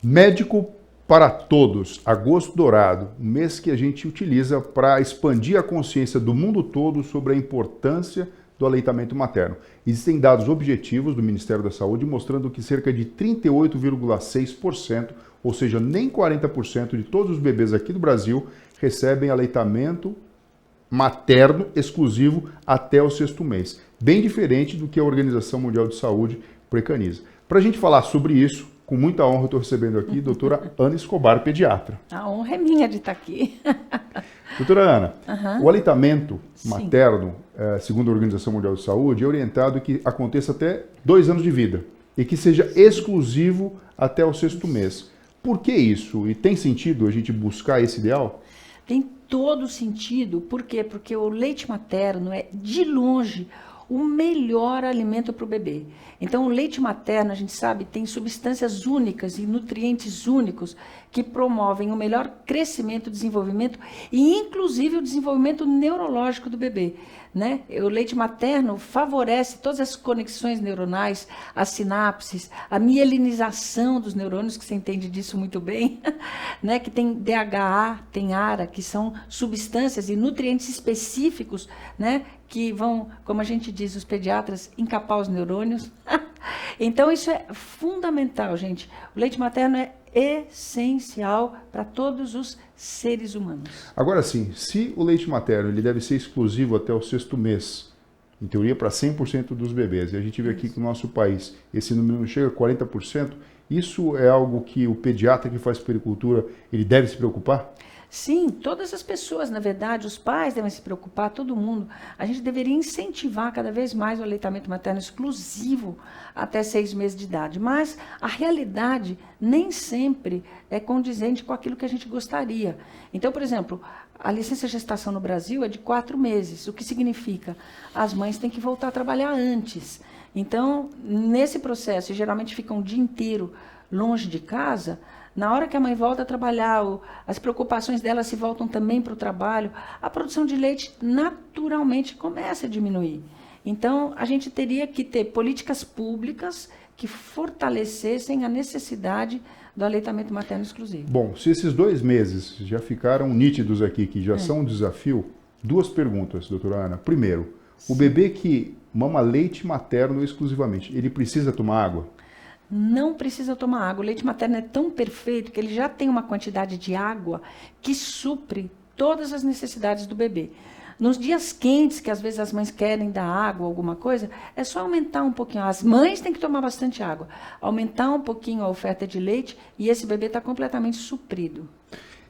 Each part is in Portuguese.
Médico para Todos, Agosto Dourado, um mês que a gente utiliza para expandir a consciência do mundo todo sobre a importância do aleitamento materno. Existem dados objetivos do Ministério da Saúde mostrando que cerca de 38,6%, ou seja, nem 40% de todos os bebês aqui do Brasil recebem aleitamento materno exclusivo até o 6º mês. Bem diferente do que a Organização Mundial de Saúde preconiza. Para a gente falar sobre isso, com muita honra, eu estou recebendo aqui a doutora Ana Escobar, pediatra. A honra é minha de estar aqui. Doutora Ana, o aleitamento materno, segundo a Organização Mundial de Saúde, é orientado que aconteça até 2 anos de vida e que seja exclusivo até o 6º mês. Por que isso? E tem sentido a gente buscar esse ideal? Tem todo sentido. Por quê? Porque o leite materno é, de longe, o melhor alimento para o bebê. Então, o leite materno, a gente sabe, tem substâncias únicas e nutrientes únicos que promovem o melhor crescimento, desenvolvimento e, inclusive, o desenvolvimento neurológico do bebê, né? O leite materno favorece todas as conexões neuronais, as sinapses, a mielinização dos neurônios, que você entende disso muito bem, né? Que tem DHA, tem ARA, que são substâncias e nutrientes específicos, né? Que vão, como a gente diz, os pediatras, encapar os neurônios. Então, isso é fundamental, gente. O leite materno é essencial para todos os seres humanos. Agora sim, se o leite materno ele deve ser exclusivo até o 6º mês, em teoria para 100% dos bebês, e a gente vê aqui que no nosso país esse número não chega a 40%, isso é algo que o pediatra que faz puericultura, ele deve se preocupar? Sim, todas as pessoas, na verdade, os pais devem se preocupar, todo mundo. A gente deveria incentivar cada vez mais o aleitamento materno exclusivo até 6 meses de idade. Mas a realidade nem sempre é condizente com aquilo que a gente gostaria. Então, por exemplo, a licença gestação no Brasil é de 4 meses, o que significa as mães têm que voltar a trabalhar antes. Então, nesse processo, geralmente ficam um dia inteiro longe de casa. Na hora que a mãe volta a trabalhar, as preocupações dela se voltam também para o trabalho, a produção de leite naturalmente começa a diminuir. Então, a gente teria que ter políticas públicas que fortalecessem a necessidade do aleitamento materno exclusivo. Bom, se esses 2 meses já ficaram nítidos aqui, que já são um desafio, 2 perguntas, doutora Ana. Primeiro, o bebê que mama leite materno exclusivamente, ele precisa tomar água? Não precisa tomar água. O leite materno é tão perfeito que ele já tem uma quantidade de água que supre todas as necessidades do bebê. Nos dias quentes, que às vezes as mães querem dar água, alguma coisa, é só aumentar um pouquinho. As mães têm que tomar bastante água. Aumentar um pouquinho a oferta de leite e esse bebê está completamente suprido.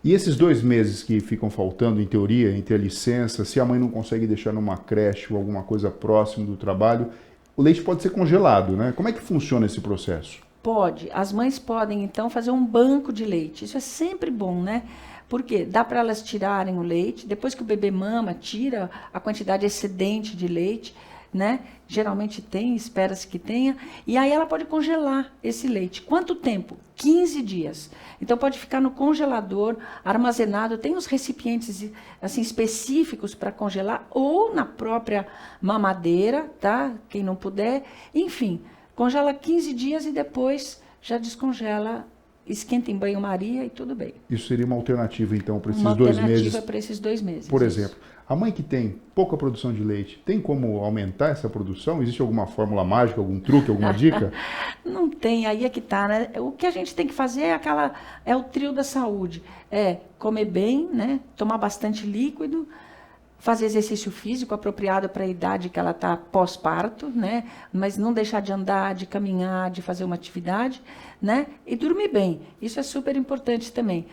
E esses 2 meses que ficam faltando, em teoria, entre a licença, se a mãe não consegue deixar numa creche ou alguma coisa próximo do trabalho, o leite pode ser congelado, né? Como é que funciona esse processo? Pode. As mães podem, então, fazer um banco de leite. Isso é sempre bom, né? Porque dá para elas tirarem o leite, depois que o bebê mama, tira a quantidade excedente de leite, né? Geralmente tem, espera-se que tenha, e aí ela pode congelar esse leite. Quanto tempo? 15 dias. Então pode ficar no congelador, armazenado, tem os recipientes assim específicos para congelar, ou na própria mamadeira, tá? Quem não puder, enfim, congela 15 dias e depois já descongela, esquenta em banho-maria e tudo bem. Isso seria uma alternativa, então, para esses 2 meses? Uma alternativa para esses 2 meses. Por exemplo, a mãe que tem pouca produção de leite, tem como aumentar essa produção? Existe alguma fórmula mágica, algum truque, alguma dica? Não tem, aí é que tá, né? O que a gente tem que fazer é o trio da saúde. É comer bem, né? Tomar bastante líquido, fazer exercício físico apropriado para a idade que ela está pós-parto, né? Mas não deixar de andar, de caminhar, de fazer uma atividade, né? E dormir bem. Isso é super importante também.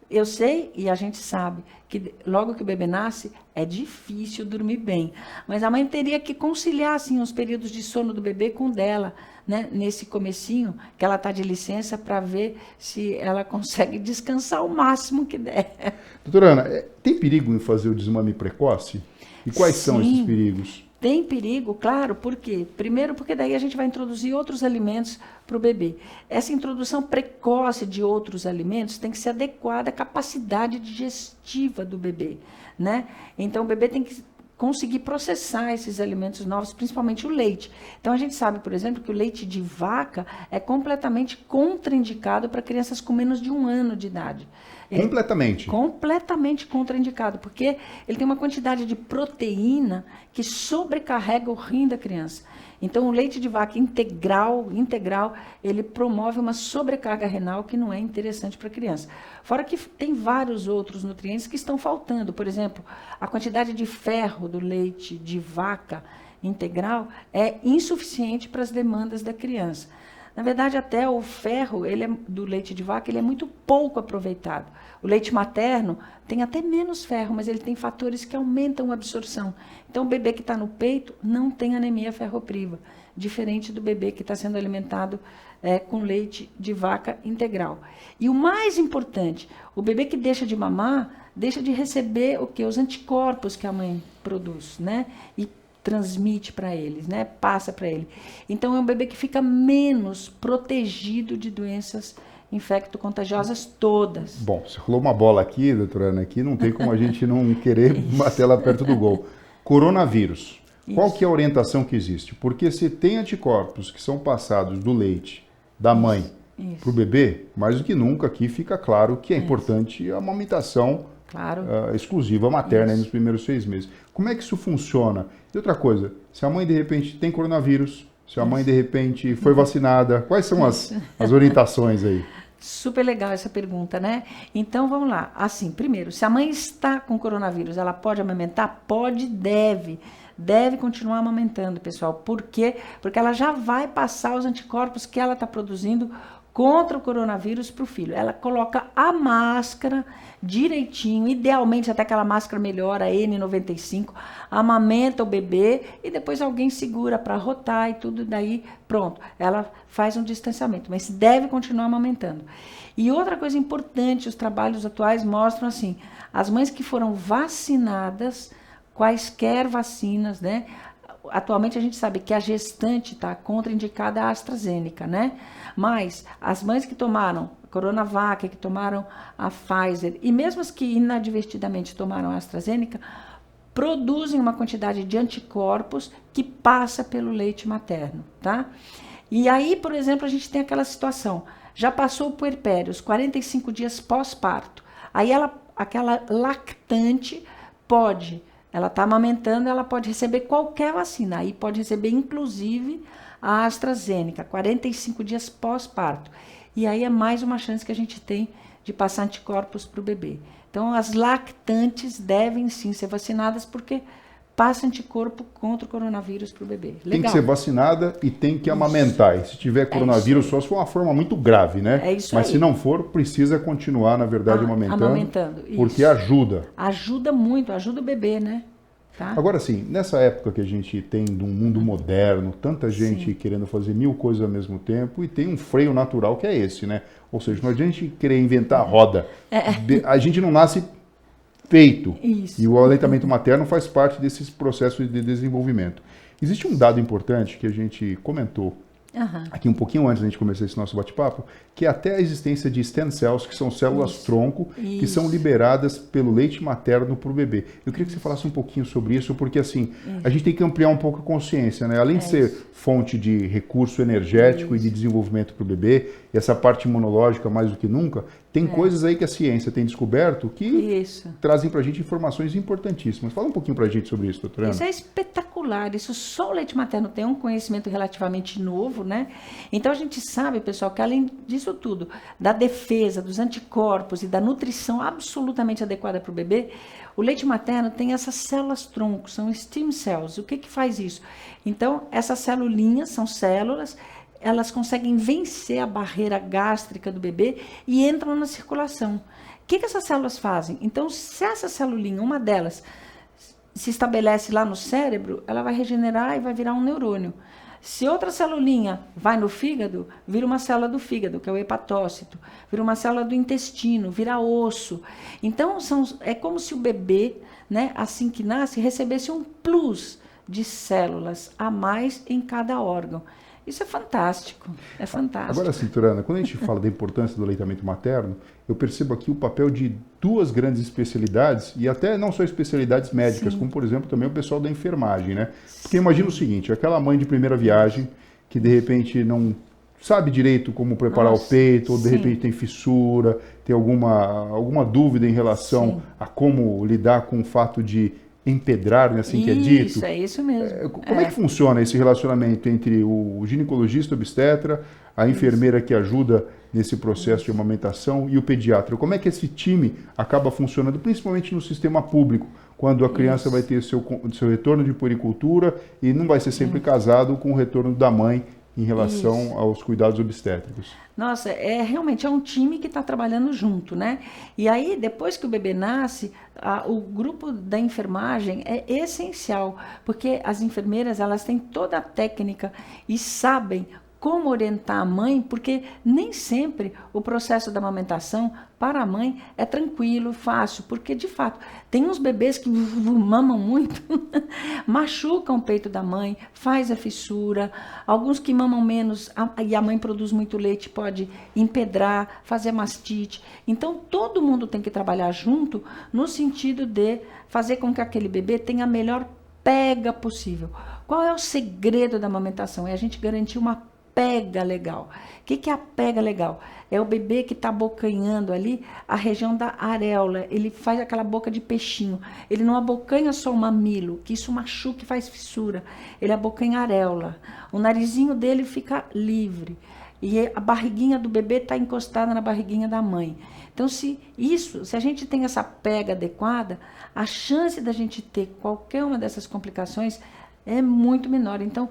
Eu sei e a gente sabe que logo que o bebê nasce é difícil dormir bem, mas a mãe teria que conciliar assim os períodos de sono do bebê com o dela, né? Nesse comecinho que ela está de licença para ver se ela consegue descansar o máximo que der. Doutora Ana, tem perigo em fazer o desmame precoce? E quais são esses perigos? Tem perigo, claro, por quê? Primeiro porque daí a gente vai introduzir outros alimentos para o bebê. Essa introdução precoce de outros alimentos tem que ser adequada à capacidade digestiva do bebê, né? Então o bebê tem que conseguir processar esses alimentos novos, principalmente o leite. Então, a gente sabe, por exemplo, que o leite de vaca é completamente contraindicado para crianças com menos de 1 ano de idade. Completamente? Completamente contraindicado, porque ele tem uma quantidade de proteína que sobrecarrega o rim da criança. Então, o leite de vaca integral, ele promove uma sobrecarga renal que não é interessante para a criança. Fora que tem vários outros nutrientes que estão faltando. Por exemplo, a quantidade de ferro do leite de vaca integral é insuficiente para as demandas da criança. Na verdade, até o ferro do leite de vaca ele é muito pouco aproveitado. O leite materno tem até menos ferro, mas ele tem fatores que aumentam a absorção. Então, o bebê que está no peito não tem anemia ferropriva, diferente do bebê que está sendo alimentado com leite de vaca integral. E o mais importante, o bebê que deixa de mamar, deixa de receber os anticorpos que a mãe produz, né? E transmite para eles, né? Passa para ele. Então, é um bebê que fica menos protegido de doenças infecto-contagiosas todas. Bom, você rolou uma bola aqui, doutora Ana, aqui não tem como a gente não querer bater lá perto do gol. Coronavírus. Qual que é a orientação que existe? Porque se tem anticorpos que são passados do leite da mãe para o bebê, mais do que nunca aqui fica claro que é importante a amamentação exclusiva materna nos primeiros 6 meses. Como é que isso funciona? E outra coisa, se a mãe de repente tem coronavírus, se a mãe de repente foi vacinada, quais são as orientações aí? Super legal essa pergunta, né? Então, vamos lá. Assim, primeiro, se a mãe está com coronavírus, ela pode amamentar? Pode, deve. Deve continuar amamentando, pessoal. Por quê? Porque ela já vai passar os anticorpos que ela está produzindo contra o coronavírus para o filho. Ela coloca a máscara direitinho, idealmente até aquela máscara melhor, a N95, amamenta o bebê e depois alguém segura para rotar e tudo, daí pronto, ela faz um distanciamento, mas deve continuar amamentando. E outra coisa importante, os trabalhos atuais mostram assim, as mães que foram vacinadas, quaisquer vacinas, né? Atualmente a gente sabe que a gestante está contraindicada a AstraZeneca, né? Mas as mães que tomaram a Coronavac, que tomaram a Pfizer, e mesmo as que inadvertidamente tomaram a AstraZeneca, produzem uma quantidade de anticorpos que passa pelo leite materno, tá? E aí, por exemplo, a gente tem aquela situação, já passou o puerpério, os 45 dias pós-parto, aí aquela lactante ela está amamentando, ela pode receber qualquer vacina, aí pode receber inclusive a AstraZeneca, 45 dias pós-parto. E aí é mais uma chance que a gente tem de passar anticorpos para o bebê. Então, as lactantes devem sim ser vacinadas, porque passa anticorpo contra o coronavírus para o bebê. Legal. Tem que ser vacinada e tem que amamentar. E se tiver coronavírus, só se for uma forma muito grave, né? É isso. Mas aí. Se não for, precisa continuar, na verdade, amamentando. Porque isso. ajuda. Ajuda muito, ajuda o bebê, né? Tá? Agora sim, nessa época que a gente tem de um mundo moderno, tanta gente querendo fazer 1000 coisas ao mesmo tempo, e tem um freio natural que é esse, né? Ou seja, não adianta a gente querer inventar a roda. A gente não nasce feito. Isso. E o aleitamento materno faz parte desses processos de desenvolvimento. Existe um dado importante que a gente comentou aqui um pouquinho antes da gente começar esse nosso bate-papo, que é até a existência de stem cells, que são células-tronco, que são liberadas pelo leite materno para o bebê. Eu queria que você falasse um pouquinho sobre isso, porque assim, a gente tem que ampliar um pouco a consciência, né? Além de ser fonte de recurso energético e de desenvolvimento para o bebê, e essa parte imunológica mais do que nunca, tem coisas aí que a ciência tem descoberto que trazem para a gente informações importantíssimas. Fala um pouquinho para a gente sobre isso, doutora Ana. Isso é espetacular. Isso só o leite materno tem um conhecimento relativamente novo, né? Então a gente sabe, pessoal, que além disso tudo, da defesa, dos anticorpos e da nutrição absolutamente adequada para o bebê, o leite materno tem essas células-tronco, são stem cells. O que faz isso? Então, essas celulinhas são células, elas conseguem vencer a barreira gástrica do bebê e entram na circulação. O que essas células fazem? Então, se essa celulinha, uma delas, se estabelece lá no cérebro, ela vai regenerar e vai virar um neurônio. Se outra celulinha vai no fígado, vira uma célula do fígado, que é o hepatócito, vira uma célula do intestino, vira osso. Então, é como se o bebê, né, assim que nasce, recebesse um plus de células a mais em cada órgão. Isso é fantástico, é fantástico. Agora, Cinturana, quando a gente fala da importância do aleitamento materno, eu percebo aqui o papel de duas grandes especialidades, e até não só especialidades médicas, como, por exemplo, também o pessoal da enfermagem, né? Porque imagina o seguinte, aquela mãe de primeira viagem, que de repente não sabe direito como preparar o peito, ou de repente tem fissura, tem alguma dúvida em relação a como lidar com o fato de empedrar, né, assim que é dito. É isso mesmo. Como é que funciona esse relacionamento entre o ginecologista obstetra, a enfermeira que ajuda nesse processo de amamentação e o pediatra? Como é que esse time acaba funcionando, principalmente no sistema público, quando a criança vai ter seu retorno de puericultura e não vai ser sempre casado com o retorno da mãe em relação aos cuidados obstétricos? Nossa, realmente é um time que está trabalhando junto, né? E aí, depois que o bebê nasce, o grupo da enfermagem é essencial, porque as enfermeiras, elas têm toda a técnica e sabem como orientar a mãe, porque nem sempre o processo da amamentação para a mãe é tranquilo, fácil, porque de fato tem uns bebês que mamam muito, machucam o peito da mãe, faz a fissura, alguns que mamam menos e a mãe produz muito leite, pode empedrar, fazer mastite. Então todo mundo tem que trabalhar junto no sentido de fazer com que aquele bebê tenha a melhor pega possível. Qual é o segredo da amamentação? É a gente garantir uma pega legal. O que é a pega legal? É o bebê que está abocanhando ali a região da areola. Ele faz aquela boca de peixinho. Ele não abocanha só o mamilo, que isso machuca e faz fissura. Ele abocanha a areola. O narizinho dele fica livre. E a barriguinha do bebê está encostada na barriguinha da mãe. Então, se a gente tem essa pega adequada, a chance da gente ter qualquer uma dessas complicações é muito menor. Então,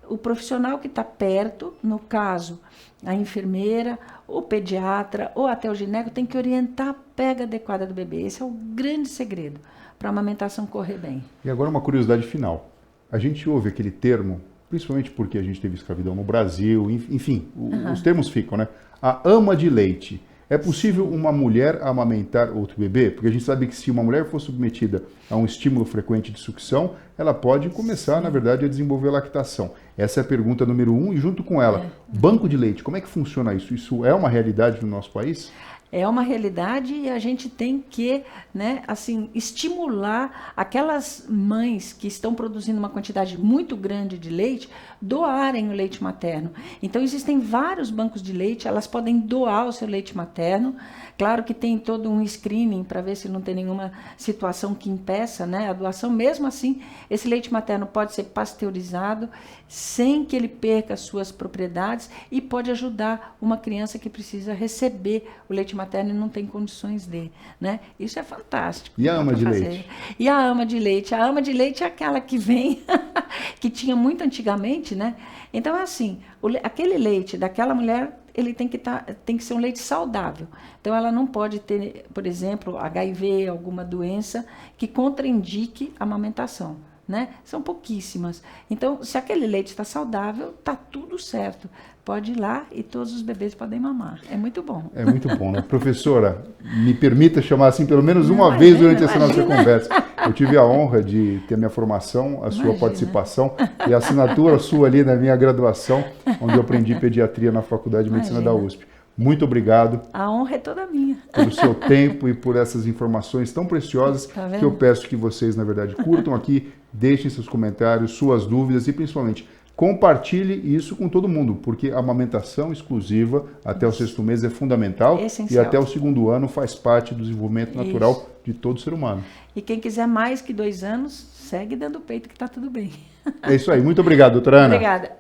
o profissional que está perto, no caso, a enfermeira, o pediatra ou até o gineco, tem que orientar a pega adequada do bebê. Esse é o grande segredo para a amamentação correr bem. E agora uma curiosidade final. A gente ouve aquele termo, principalmente porque a gente teve escravidão no Brasil, enfim, os termos ficam, né? A ama de leite. É possível uma mulher amamentar outro bebê? Porque a gente sabe que se uma mulher for submetida a um estímulo frequente de sucção, ela pode começar, na verdade, a desenvolver lactação. Essa é a pergunta número 1. E junto com ela, banco de leite, como é que funciona isso? Isso é uma realidade no nosso país? É uma realidade e a gente tem que, né, assim, estimular aquelas mães que estão produzindo uma quantidade muito grande de leite, doarem o leite materno. Então, existem vários bancos de leite, elas podem doar o seu leite materno. Claro que tem todo um screening para ver se não tem nenhuma situação que impeça, né, a doação. Mesmo assim, esse leite materno pode ser pasteurizado sem que ele perca as suas propriedades e pode ajudar uma criança que precisa receber o leite materno e não tem condições de, né? Isso é fantástico. E a ama de leite? E a ama de leite? A ama de leite é aquela que vem, que tinha muito antigamente, né? Então, é assim, aquele leite daquela mulher, ele tem que ser um leite saudável. Então, ela não pode ter, por exemplo, HIV, alguma doença que contraindique a amamentação, né? São pouquíssimas. Então, se aquele leite está saudável, está tudo certo. Pode ir lá e todos os bebês podem mamar. É muito bom. É muito bom, né? Professora, me permita chamar assim pelo menos uma vez durante essa nossa conversa. Eu tive a honra de ter minha formação, a sua participação e a assinatura sua ali na minha graduação, onde eu aprendi pediatria na Faculdade de Medicina da USP. Muito obrigado. A honra é toda minha. Pelo seu tempo e por essas informações tão preciosas que eu peço que vocês, na verdade, curtam aqui, deixem seus comentários, suas dúvidas e, principalmente, compartilhe isso com todo mundo, porque a amamentação exclusiva até o 6º mês é fundamental e até o 2º ano faz parte do desenvolvimento natural de todo ser humano. E quem quiser mais que 2 anos, segue dando peito que está tudo bem. É isso aí. Muito obrigado, doutora Ana. Obrigada.